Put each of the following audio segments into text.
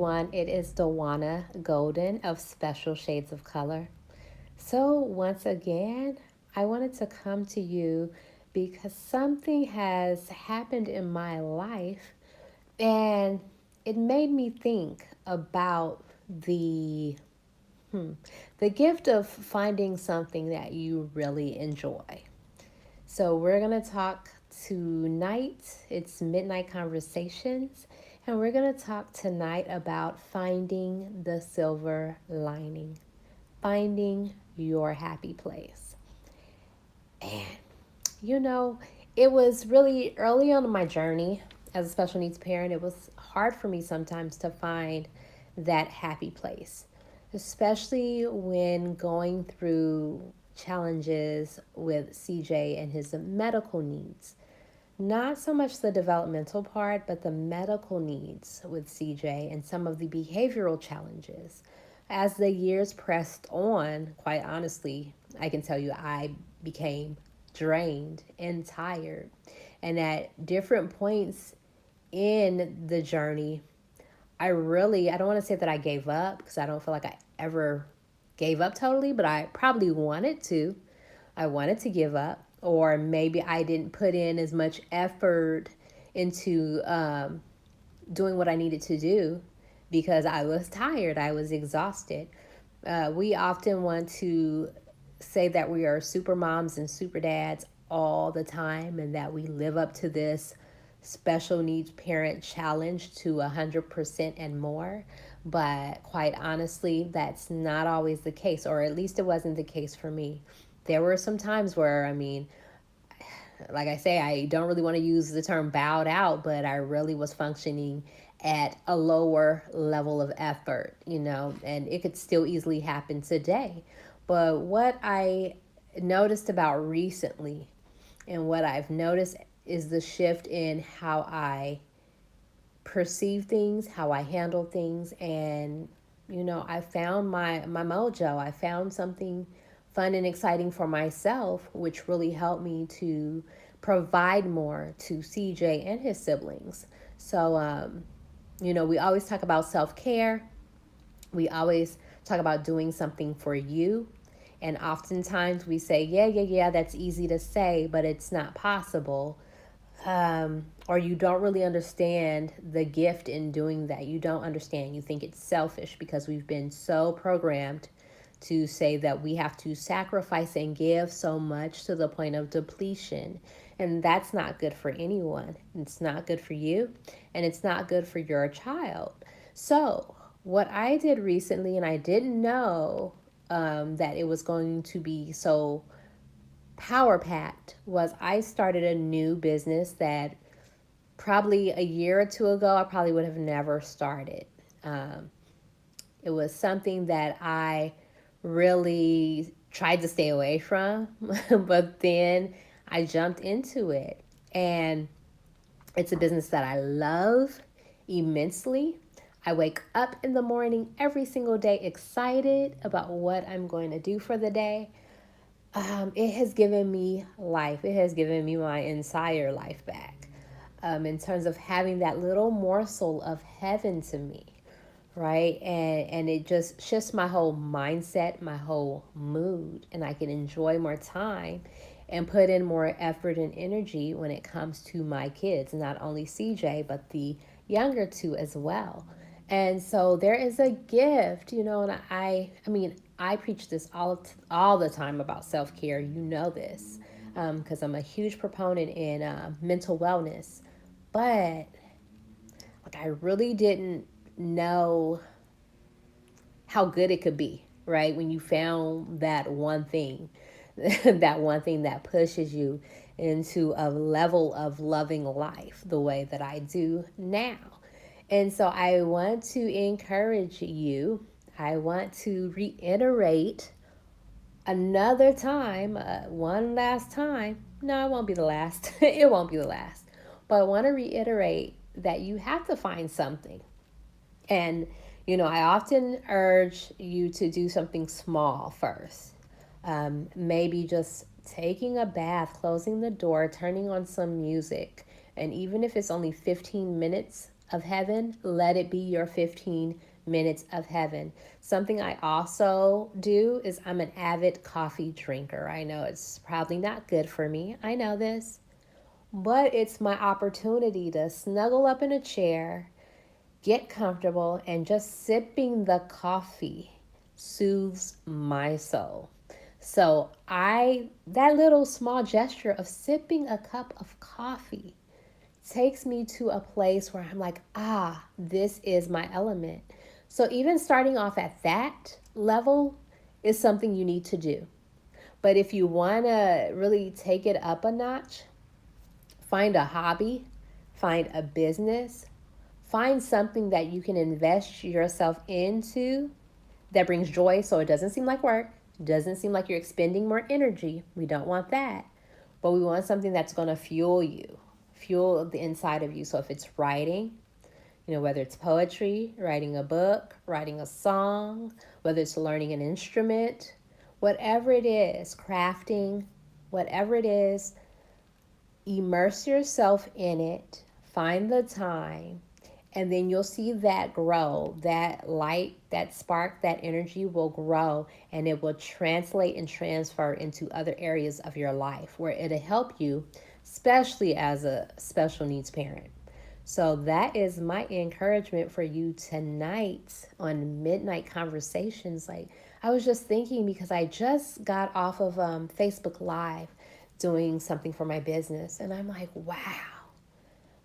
everyone. It is Dawana Golden of Special Shades of Color. So, once again, I wanted to come to you because something has happened in my life and it made me think about the gift of finding something that you really enjoy. So, we're going to talk tonight. It's Midnight Conversations, and we're going to talk tonight about finding the silver lining, finding your happy place. And, you know, it was really early on in my journey as a special needs parent. It was hard for me sometimes to find that happy place, especially when going through challenges with CJ and his medical needs. Not so much the developmental part, but the medical needs with CJ and some of the behavioral challenges. As the years pressed on, quite honestly, I can tell you I became drained and tired. And at different points in the journey, I don't want to say that I gave up because I don't feel like I ever gave up totally, but I probably wanted to. I wanted to give up, or maybe I didn't put in as much effort into doing what I needed to do because I was tired, I was exhausted. We often want to say that we are super moms and super dads all the time and that we live up to this special needs parent challenge to 100% and more. But quite honestly, that's not always the case, or at least it wasn't the case for me. There were some times where, like I say, I don't really want to use the term bowed out, but I really was functioning at a lower level of effort, and it could still easily happen today. But what I noticed about recently and what I've noticed is the shift in how I perceive things, how I handle things, and I found my mojo. I found something fun and exciting for myself, which really helped me to provide more to CJ and his siblings. So, we always talk about self care. We always talk about doing something for you. And oftentimes we say, yeah, yeah, yeah, that's easy to say, but it's not possible. Or you don't really understand the gift in doing that. You don't understand. You think it's selfish because we've been so programmed to say that we have to sacrifice and give so much to the point of depletion. And that's not good for anyone. It's not good for you, and it's not good for your child. So, what I did recently, and I didn't know that it was going to be so power packed, was I started a new business that probably a year or two ago I probably would have never started. Um, it was something that I really tried to stay away from, but then I jumped into it. And it's a business that I love immensely. I wake up in the morning every single day excited about what I'm going to do for the day. It has given me life. It has given me my entire life back, in terms of having that little morsel of heaven to me, right? And it just shifts my whole mindset, my whole mood, and I can enjoy more time and put in more effort and energy when it comes to my kids, not only CJ but the younger two as well. And so there is a gift, and I preach this all the time about self-care. You know this, because I'm a huge proponent in mental wellness. But like, I really didn't know how good it could be, right? When you found that one thing, that one thing that pushes you into a level of loving life the way that I do now. And so I want to encourage you. I want to reiterate another time, one last time. No, it won't be the last. It won't be the last. But I want to reiterate that you have to find something. And, I often urge you to do something small first. Maybe just taking a bath, closing the door, turning on some music. And even if it's only 15 minutes of heaven, let it be your 15 minutes of heaven. Something I also do is I'm an avid coffee drinker. I know it's probably not good for me. I know this. But it's my opportunity to snuggle up in a chair, get comfortable, and just sipping the coffee soothes my soul. So that little small gesture of sipping a cup of coffee takes me to a place where I'm like, this is my element. So even starting off at that level is something you need to do. But if you want to really take it up a notch, find a hobby, find a business, find something that you can invest yourself into that brings joy so it doesn't seem like work, doesn't seem like you're expending more energy. We don't want that. But we want something that's going to fuel you, fuel the inside of you. So if it's writing, whether it's poetry, writing a book, writing a song, whether it's learning an instrument, whatever it is, crafting, whatever it is, immerse yourself in it, find the time, and then you'll see that grow. That light, that spark, that energy will grow, and it will translate and transfer into other areas of your life where it'll help you, especially as a special needs parent. So that is my encouragement for you tonight on Midnight Conversations. Like, I was just thinking because I just got off of Facebook Live doing something for my business, and I'm like, wow,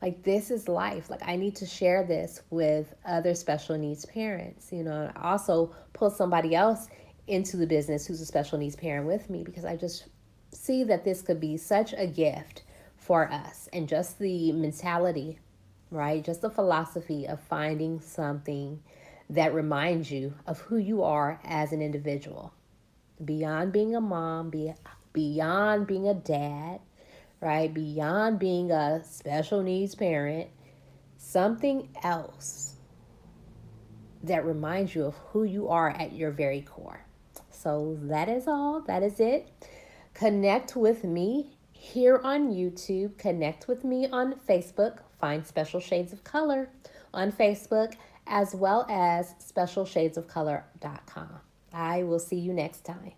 like this is life. Like, I need to share this with other special needs parents. I also pull somebody else into the business who's a special needs parent with me, because I just see that this could be such a gift for us, and just the mentality, right? Just the philosophy of finding something that reminds you of who you are as an individual, beyond being a mom, beyond being a dad, right? Beyond being a special needs parent, something else that reminds you of who you are at your very core. So that is all. That is it. Connect with me here on YouTube. Connect with me on Facebook. Find Special Shades of Color on Facebook, as well as specialshadesofcolor.com. I will see you next time.